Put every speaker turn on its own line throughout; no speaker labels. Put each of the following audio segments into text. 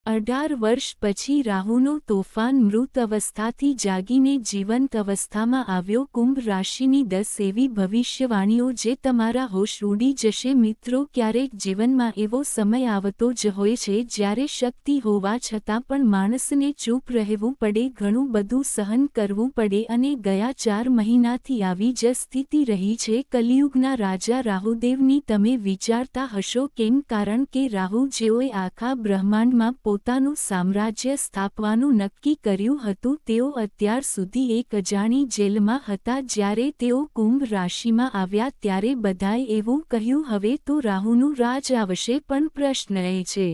18 વર્ષ પછી રાહુનો તોફાન મૃત અવસ્થાથી જાગીને જીવંત અવસ્થામાં આવ્યો। કુંભ રાશિની 10 એવી ભવિષ્યવાણીઓ જે તમારા હોશ ઉડી જશે। મિત્રો, ક્યારેક જીવનમાં એવો સમય આવતો જ હોય છે જ્યારે શક્તિ હોવા છતાં પણ માણસને ચૂપ રહેવું પડે, ઘણું બધું સહન કરવું પડે અને ગયા 4 મહિનાથી આવી જ સ્થિતિ રહી છે કલિયુગના રાજા રાહુદેવની। તમે વિચારતા હશો કેમ? કારણ કે રાહુ જેઓએ આખા બ્રહ્માંડમાં પોતાનું સામ્રાજ્ય સ્થાપવાનું નક્કી કર્યું હતું, તેઓ અત્યાર સુધી એક અજાણી જેલમાં હતા। જ્યારે તેઓ કુંભ રાશિમાં આવ્યા ત્યારે બધાએ એવું કહ્યું, હવે તો રાહુનું રાજ આવશે, પણ પ્રશ્ન એ છે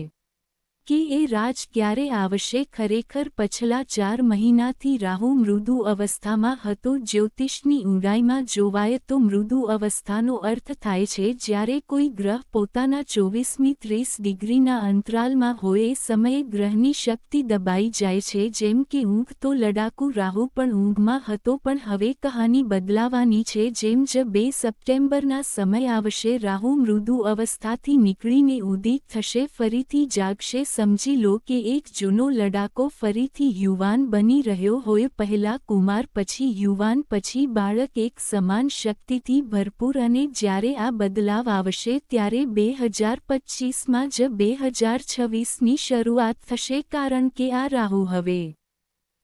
કે એ રાજ ક્યારે આવશે? ખરેખર પાછલા 4 મહિનાથી રાહુ મૃદુ અવસ્થામાં હતો। જ્યોતિષની ઊંડાઈમાં જોવાય તો મૃદુ અવસ્થાનો અર્થ થાય છે જ્યારે કોઈ ગ્રહ પોતાના 24મી 30 ડિગ્રીના અંતરાલમાં હોય એ સમયે ગ્રહની શક્તિ દબાઈ જાય છે। જેમ કે ઊંઘ તો લડાકુ રાહુ પણ ઊંઘમાં હતો, પણ હવે કહાની બદલાવાની છે। જેમ જ 2 સપ્ટેમ્બરના સમય આવશે, રાહુ મૃદુ અવસ્થાથી નીકળીને ઉદિત થશે, ફરીથી જાગશે। સમજી લો કે એક જૂનો લડાકો ફરીથી યુવાન બની રહ્યો હોય, પહેલા કુમાર, પછી યુવાન, પછી બાળક, એક સમાન શક્તિથી ભરપૂર। અને જ્યારે આ બદલાવ આવશે ત્યારે 2025માં જ 2026ની શરૂઆત થશે, કારણ કે આ રાહુ હવે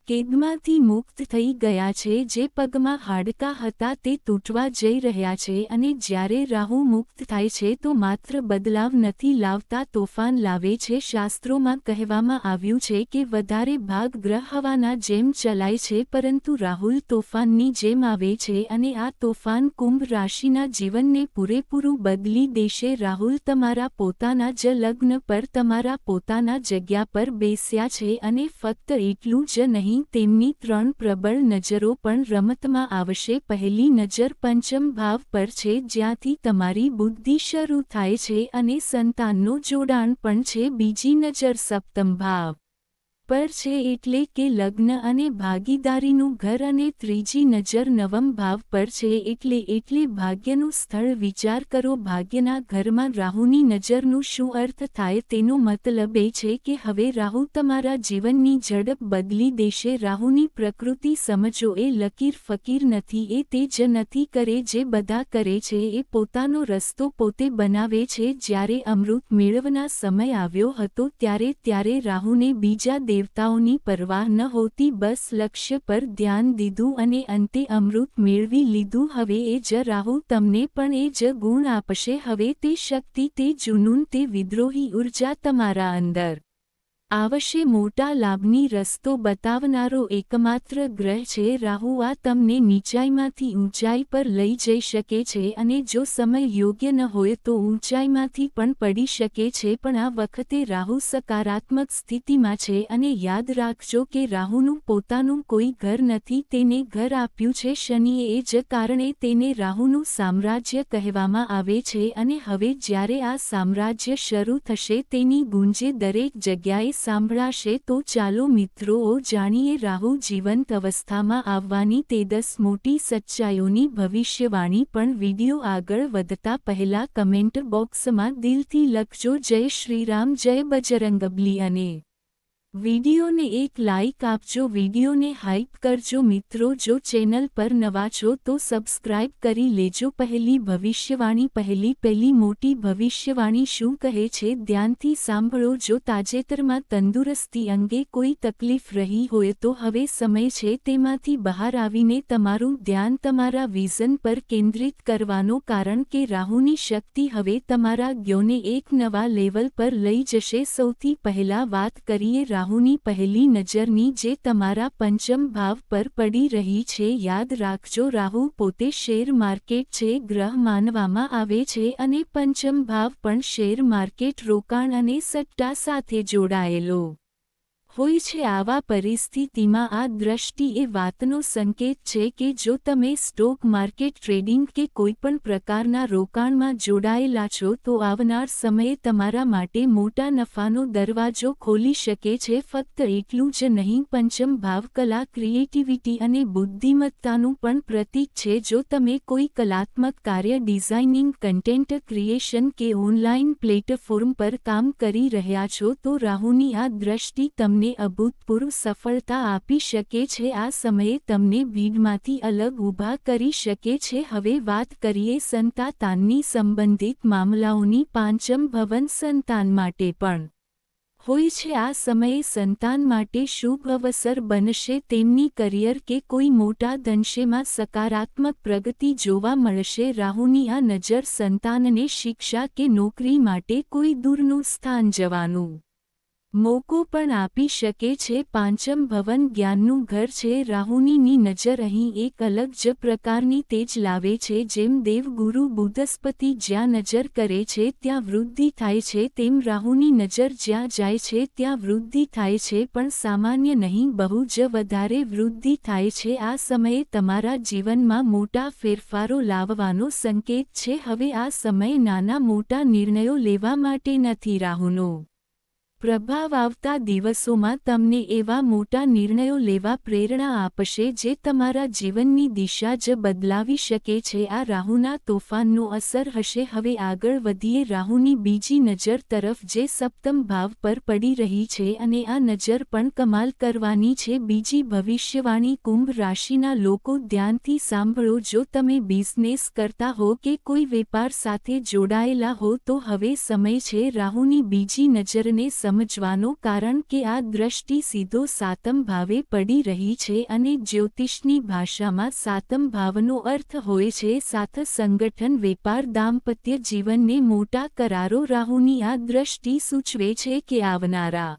કેદમાંથી મુક્ત થઈ ગયા છે। જે પગમાં હાડકાં હતા તે તૂટવા જઈ રહ્યા છે, અને જ્યારે રાહુ મુક્ત થાય છે તો માત્ર બદલાવ નથી લાવતા, તોફાન લાવે છે। શાસ્ત્રોમાં કહેવામાં આવ્યું છે કે વધારે ભાગ ગ્રહ હવાના જેમ ચલાય છે, પરંતુ રાહુલ તોફાનની જેમ આવે છે, અને આ તોફાન કુંભ રાશિના જીવનને પૂરેપૂરું બદલી દેશે। રાહુલ તમારા પોતાના જ લગ્ન પર, તમારા પોતાના જગ્યા પર બેસ્યા છે, અને ફક્ત એટલું જ નહીં, તેમની 3 પ્રબળ નજરો પણ રમતમાં આવશે। પહેલી નજર પંચમ ભાવ પર છે, જ્યાંથી તમારી બુદ્ધિ શરૂ થાય છે અને સંતાનનો જોડાણ પણ છે। બીજી નજર સપ્તમ ભાવ પર છે, એટલે કે લગ્ન અને ભાગીદારીનું ઘર, અને ત્રીજી નજર નવમ ભાવ પર છે, એટલે ભાગ્યનું સ્થળ। વિચાર કરો, ભાગ્યના ઘરમાં રાહુની નજરનું શું અર્થ થાય? તેનો મતલબ એ છે કે હવે રાહુ તમારા જીવનની ઝડપ બદલી દેશે। રાહુની પ્રકૃતિ સમજો, એ લકીર ફકીર નથી, એ તે જ નથી કરે જે બધા કરે છે, એ પોતાનો રસ્તો પોતે બનાવે છે। જ્યારે અમૃત મેળવના સમય આવ્યો હતો ત્યારે રાહુને બીજા દેવતાઓની પરવાહ નહોતી, બસ લક્ષ્ય પર ધ્યાન દીધું અને અંતે અમૃત મેળવી લીધું। હવે એ જ રાહુ તમને પણ એ જ ગુણ આપશે। હવે તે શક્તિ, તે જુનૂન, તે વિદ્રોહી ઉર્જા તમારા અંદર આવશે। મોટા લાભની રસ્તો બતાવનારો એકમાત્ર ગ્રહ છે રાહુ। આ તમને નીચાઈમાંથી ઊંચાઈ પર લઈ જઈ શકે છે, અને જો સમય યોગ્ય ન હોય તો ઊંચાઈમાંથી પણ પડી શકે છે, પણ આ વખતે રાહુ સકારાત્મક સ્થિતિમાં છે। અને યાદ રાખજો કે રાહુનું પોતાનું કોઈ ઘર નથી, તેને ઘર આપ્યું છે શનિએ, એ જ કારણે તેને રાહુનું સામ્રાજ્ય કહેવામાં આવે છે। અને હવે જ્યારે આ સામ્રાજ્ય શરૂ થશે, તેની ગુંજે દરેક જગ્યાએ સાંભળાશે। તો ચાલો મિત્રો જાણીએ રાહુ જીવંત અવસ્થામાં આવવાની તે 10 મોટી સચ્ચાઈઓની ભવિષ્યવાણી। પણ વિડિયો આગળ વધતા પહેલા કમેન્ટ બોક્સમાં દિલથી લખજો જય શ્રીરામ, જય બજરંગબલી, અને વિડિયોને એક લાઇક આપજો, વિડિયોને હાઇપ કરજો। મિત્રો, જો ચેનલ પર નવા છો તો સબસ્ક્રાઇબ કરી લેજો। પહેલી ભવિષ્યવાણી, પહેલી મોટી ભવિષ્યવાણી શું કહે છે? ધ્યાનથી સાંભળો। જો તાજેતરમાં તંદુરસ્તી અંગે કોઈ તકલીફ રહી હોય તો હવે સમય છે તેમાંથી બહાર આવીને તમારું ધ્યાન તમારા વિઝન પર કેન્દ્રિત કરવાનો, કારણ કે રાહુની શક્તિ હવે તમારા જ્ઞાનને એક નવા લેવલ પર લઈ જશે। સૌથી પહેલા વાત કરીએ રાહુની પહેલી નજરની, જે તમારા પંચમ ભાવ પર પડી રહી છે। યાદ રાખજો, રાહુ પોતે શેર માર્કેટ છે ગ્રહ માનવામાં આવે છે, અને પંચમ ભાવ પણ શેર માર્કેટ, રોકાણ અને સટ્ટા સાથે જોડાયેલો હોય છે આવા પરિસ્થિતિમાં આ દ્રષ્ટિ એ વાતનો સંકેત છે કે જો તમે સ્ટોક માર્કેટ ટ્રેડિંગ કે કોઈપણ પ્રકારના રોકાણમાં જોડાયેલા છો તો આવનાર સમયે તમારા માટે મોટા નફાનો દરવાજો ખોલી શકે છે. ફક્ત એટલું જ નહીં, પંચમ ભાવ કલા, ક્રિએટિવિટી અને બુદ્ધિમત્તાનું પણ પ્રતીક છે. જો તમે કોઈ કલાત્મક કાર્ય, ડિઝાઇનિંગ, કન્ટેન્ટ ક્રિએશન કે ઓનલાઇન પ્લેટફોર્મ પર કામ કરી રહ્યા છો તો રાહુની આ દ્રષ્ટિ તમને અભૂતપૂર્વ સફળતા આપી શકે છે. આ સમયે તમને ભીડમાંથી અલગ ઊભા કરી શકે છે. હવે વાત કરીએ સંતાનની સંબંધિત મામલાઓની. પાંચમ ભવન સંતાન માટે પણ હોય છે. આ સમયે સંતાન માટે શુભ અવસર બનશે. તેમની કરિયર કે કોઈ મોટા ધંધેમાં સકારાત્મક પ્રગતિ જોવા મળશે. રાહુની આ નજર સંતાનને શિક્ષા કે નોકરી માટે કોઈ દૂરનું સ્થાન જવાનું મોકો પણ આપી શકે છે. પાંચમ ભવન જ્ઞાનનું ઘર છે. રાહુની નજર અહીં એક અલગ જ પ્રકારની તેજ લાવે છે. જેમ દેવગુરુ બૃહસ્પતિ જ્યાં નજર કરે છે ત્યાં વૃદ્ધિ થાય છે, તેમ રાહુની નજર જ્યાં જાય છે ત્યાં વૃદ્ધિ થાય છે. પણ સામાન્ય નહીં, બહુ જ વધારે વૃદ્ધિ થાય છે. આ સમયે તમારા જીવનમાં મોટા ફેરફારો લાવવાનો સંકેત છે. હવે આ સમય નાના મોટા નિર્ણયો લેવા માટે નથી. રાહુનો પ્રભાવ આવતા દિવસોમાં તમને એવા મોટા નિર્ણયો લેવા પ્રેરણા આપશે જે તમારા જીવનની દિશા જ બદલાવી શકે છે. આ રાહુના તોફાનનો અસર હશે. હવે આગળ વધીએ રાહુની બીજી નજર તરફ, જે સપ્તમ ભાવ પર પડી રહી છે અને આ નજર પણ કમાલ કરવાની છે. બીજી ભવિષ્યવાણી. કુંભ રાશિના લોકો ધ્યાનથી સાંભળો. જો તમે બિઝનેસ કરતા હો કે કોઈ વેપાર સાથે જોડાયેલા હો તો હવે સમય છે રાહુની બીજી નજરને સમજવાનો, કારણ કે આ દ્રષ્ટિ સીધો સાતમ ભાવે પડી રહી છે અને જ્યોતિષની ભાષામાં સાતમ ભાવનો અર્થ હોય છે સાથ, સંગઠન, વેપાર, દાંપત્ય જીવનને મોટા કરારો. રાહુની આ દ્રષ્ટિ સૂચવે છે કે આવનારા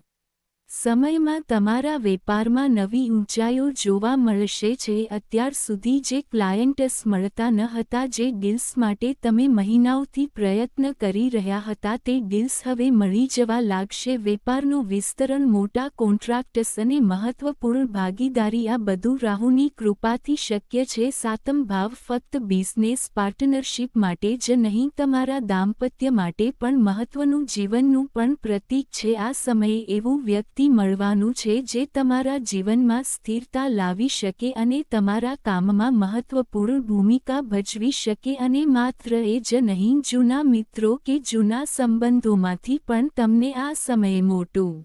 સમયમાં તમારા વેપારમાં નવી ઊંચાઈઓ જોવા મળશે છે. અત્યાર સુધી જે ક્લાયન્ટ્સ મળતા ન હતા, જે ડીલ્સ માટે તમે મહિનાઓથી પ્રયત્ન કરી રહ્યા હતા, તે ડીલ્સ હવે મળી જવા લાગશે. વેપારનું વિસ્તરણ, મોટા કોન્ટ્રાક્ટ્સ અને મહત્વપૂર્ણ ભાગીદારી, આ બધું રાહુની કૃપાથી શક્ય છે. સાતમ ભાવ ફક્ત બિઝનેસ પાર્ટનરશિપ માટે જ નહીં, તમારા દાંપત્ય માટે પણ મહત્વનું, જીવનનું પણ પ્રતીક છે. આ સમયે એવું વ્યક્તિ મળવાનું છે જે તમારા જીવનમાં સ્થિરતા લાવી શકે અને તમારા કામમાં મહત્વપૂર્ણ ભૂમિકા ભજવી શકે. અને માત્ર એ જ નહીં, જૂના મિત્રો કે જૂના સંબંધોમાંથી પણ તમને આ સમયે મોટું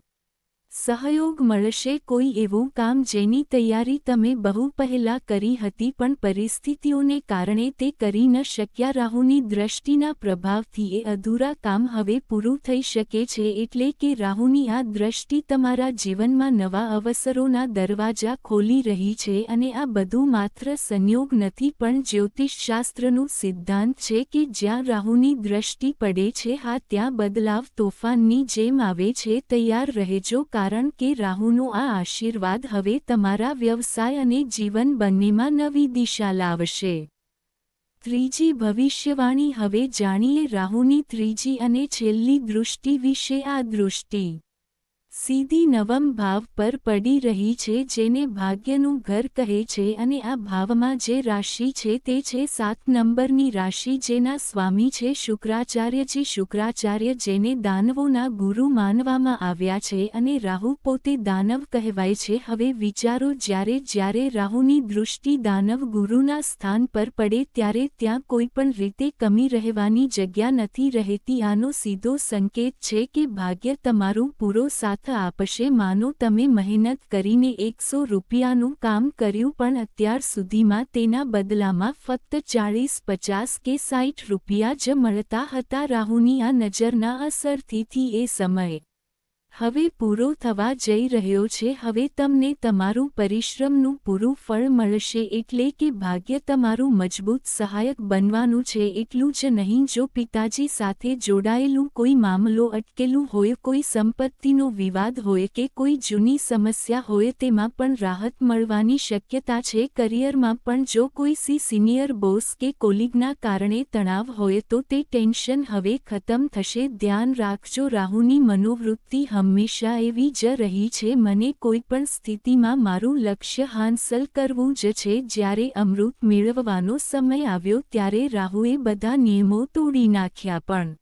સહયોગ મળશે. કોઈ એવું કામ જેની તૈયારી તમે બહુ પહેલા કરી હતી પણ પરિસ્થિતિઓને કારણે તે કરી ન શક્યા. રાહુની દ્રષ્ટિના પ્રભાવથી એ અધૂરા કામ હવે પૂરું થઈ શકે છે. એટલે કે રાહુની આ દ્રષ્ટિ તમારા જીવનમાં નવા અવસરોના દરવાજા ખોલી રહી છે. અને આ બધું માત્ર સંયોગ નથી પણ જ્યોતિષશાસ્ત્રનું સિદ્ધાંત છે કે જ્યાં રાહુની દ્રષ્ટિ પડે છે, હા, ત્યાં બદલાવ તોફાનની જેમ આવે છે. તૈયાર રહેજો, કારણ કે રાહુનો આ આશીર્વાદ હવે તમારા વ્યવસાય અને જીવન બંનેમાં નવી દિશા લાવશે. ત્રીજી ભવિષ્યવાણી. હવે જાણીએ રાહુની ત્રીજી અને છેલ્લી દૃષ્ટિ વિશે. આ દૃષ્ટિ સીધી નવમ ભાવ પર પડી રહી છે, જેને ભાગ્યનું ઘર કહે છે. અને આ ભાવમાં જે રાશિ છે તે છે 7 નંબરની રાશિ, જેના સ્વામી છે શુક્રાચાર્યજી. શુક્રાચાર્ય જેને દાનવોના ગુરુ માનવામાં આવ્યા છે અને રાહુ પોતે દાનવ કહેવાય છે. હવે વિચારો, જ્યારે રાહુની દૃષ્ટિ દાનવ ગુરુના સ્થાન પર પડે ત્યારે ત્યાં કોઈપણ રીતે કમી રહેવાની જગ્યા નથી રહેતી. આનો સીધો સંકેત છે કે ભાગ્ય તમારું પૂરો સાથ આપશે. માનો તમે મહેનત કરીને 100 રૂપિયાનું કામ કર્યું પણ અત્યાર સુધીમાં તેના બદલામાં ફક્ત 40, 50 કે 60 રૂપિયા જ મળતા હતા. રાહુની આ નજરના અસરથી એ સમય હવે પૂરો થવા જઈ રહ્યો છે. હવે તમને તમારું પરિશ્રમનું પૂરું ફળ મળશે. એટલે કે ભાગ્ય તમારું મજબૂત સહાયક બનવાનું છે. એટલું જ નહીં, જો પિતાજી સાથે જોડાયેલું કોઈ મામલો અટકેલું હોય, કોઈ સંપત્તિનો વિવાદ હોય કે કોઈ જૂની સમસ્યા હોય, તેમાં પણ રાહત મળવાની શક્યતા છે. કરિયરમાં પણ જો કોઈ સિનિયર બોસ કે કોલીગના કારણે તણાવ હોય તો તે ટેન્શન હવે ખતમ થશે. ધ્યાન રાખજો, રાહુની મનોવૃત્તિ હંમેશા એવી જ રહી છે, મને કોઈપણ સ્થિતિમાં મારું લક્ષ્ય હાંસલ કરવું જ છે. જ્યારે અમૃત મેળવવાનો સમય આવ્યો ત્યારે રાહુએ બધા નિયમો તોડી નાખ્યા પણ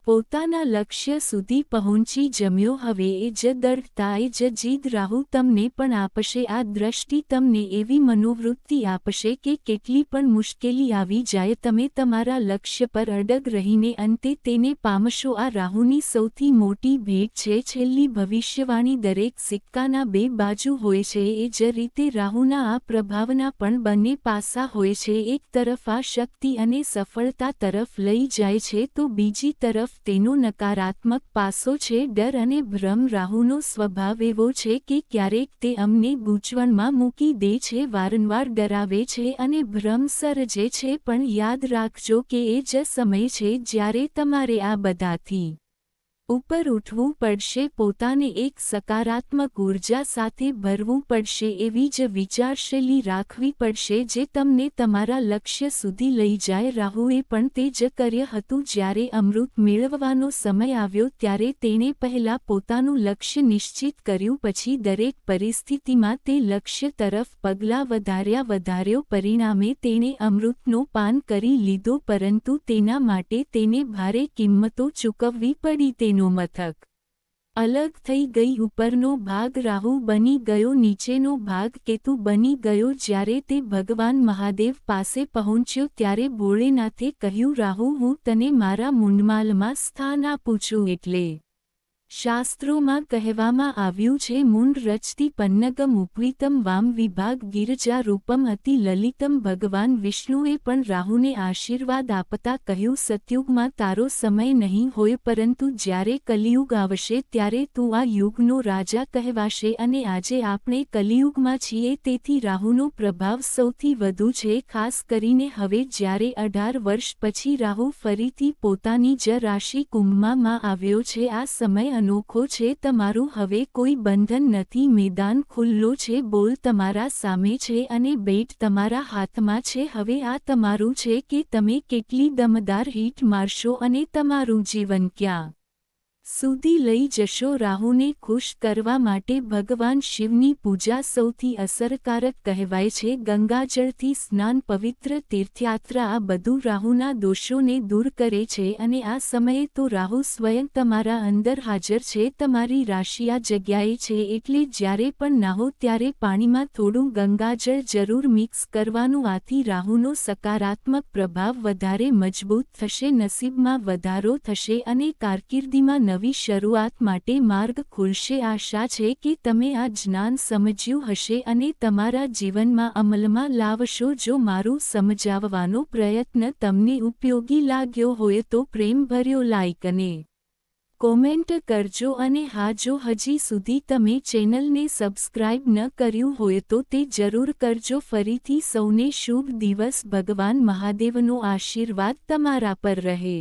પોતાના લક્ષ્ય સુધી પહોંચી જમ્યો. હવે એ જ દૃઢતા, એ જ જીદ રાહુ તમને પણ આપશે. આ દ્રષ્ટિ તમને એવી મનોવૃત્તિ આપશે કે કેટલી પણ મુશ્કેલી આવી જાય, તમે તમારા લક્ષ્ય પર અડગ રહીને અંતે તેને પામશો. આ રાહુની સૌથી મોટી ભેટ છે. છેલ્લી ભવિષ્યવાણી દરેક સિક્કાના બે બાજુ હોય છે. એ જ રીતે રાહુના આ પ્રભાવના પણ બંને પાસા હોય છે. એક તરફ આ શક્તિ અને સફળતા તરફ લઈ જાય છે તો બીજી તરફ તેનો નકારાત્મક પાસો છે, ડર અને ભ્રમ. રાહુનો સ્વભાવ એવો છે કે ક્યારેક તે અમને ગૂંચવણમાં મૂકી દે છે, વારંવાર ડરાવે છે અને ભ્રમ સર્જે છે. પણ યાદ રાખજો કે એ જ સમય છે જ્યારે તમારે આ બધાથી ઉપર ઉઠવું પડશે, પોતાને એક સકારાત્મક ઉર્જા સાથે ભરવું પડશે, એવી જ વિચારશૈલી રાખવી પડશે જે તમને તમારા લક્ષ્ય સુધી લઈ જાય. રાહુએ પણ તે જ કર્યું હતું. જ્યારે અમૃત મેળવવાનો સમય આવ્યો ત્યારે તેણે પહેલાં પોતાનું લક્ષ્ય નિશ્ચિત કર્યું, પછી દરેક પરિસ્થિતિમાં તે લક્ષ્ય તરફ પગલાં વધાર્યો. પરિણામે તેણે અમૃતનો પાન કરી લીધો, પરંતુ તેના માટે તેને ભારે કિંમતો ચૂકવવી પડી. નો મથક અલગ થઈ ગઈ. ઉપરનો ભાગ રાહુ બની ગયો, નીચેનો ભાગ કેતુ બની ગયો. જ્યારે તે ભગવાન મહાદેવ પાસે પહોંચ્યો ત્યારે ભોળેનાથે કહ્યું, રાહુ, હું તને મારા મુંડમાલમાં સ્થાન આપું છું. એટલે શાસ્ત્રોમાં કહેવામાં આવ્યું છે, મુંડ રચતી પન્નગમ ઉપવીતમ વામ વિભાગ ગિરજા રૂપમ અતિ લલિતમ. ભગવાન વિષ્ણુએ પણ રાહુને આશીર્વાદ આપતા કહ્યું, સતયુગમાં તારો સમય નહીં હોય, પરંતુ જ્યારે કલિયુગ આવશે ત્યારે તું આ યુગનો રાજા કહેવાશે. અને આજે આપણે કલિયુગમાં છીએ, તેથી રાહુનો પ્રભાવ સૌથી વધુ છે. ખાસ કરીને હવે જ્યારે 18 વર્ષ પછી રાહુ ફરીથી પોતાની જ રાશિ કુંભમાં આવ્યો છે, આ સમય અનોખો છે. તમારું હવે કોઈ બંધન નથી, મેદાન ખુલ્લો છે, બોલ તમારા સામે છે અને બેટ તમારા હાથમાં છે. હવે આ તમારું છે કે તમે કેટલી દમદાર હિટ મારશો અને તમારું જીવન ક્યાં સુધી લઈ જશો. રાહુને ખુશ કરવા માટે ભગવાન શિવની પૂજા સૌથી અસરકારક કહેવાય છે. ગંગાજળથી સ્નાન, પવિત્ર તીર્થયાત્રા, આ બધું રાહુના દોષોને દૂર કરે છે. અને આ સમયે તો રાહુ સ્વયં તમારા અંદર હાજર છે, તમારી રાશિ આ જગ્યાએ છે. એટલે જ્યારે પણ નાહો ત્યારે પાણીમાં થોડું ગંગાજળ જરૂર મિક્સ કરવાનું. આથી રાહુનો સકારાત્મક પ્રભાવ વધારે મજબૂત થશે, નસીબમાં વધારો થશે અને કારકિર્દીમાં નવી શરૂઆત માટે માર્ગ ખુલશે. આશા છે કે તમે આ જ્ઞાન સમજ્યું હશે અને તમારા જીવનમાં અમલમાં લાવશો. જો મારું સમજાવવાનો પ્રયત્ન તમને ઉપયોગી લાગ્યો હોય તો પ્રેમભર્યો લાઇક અને કોમેન્ટ કરજો. અને હા, જો હજી સુધી તમે ચેનલને સબસ્ક્રાઇબ ન કર્યું હોય તો તે જરૂર કરજો. ફરીથી સૌને શુભ દિવસ. ભગવાન મહાદેવનો આશીર્વાદ તમારા પર રહે.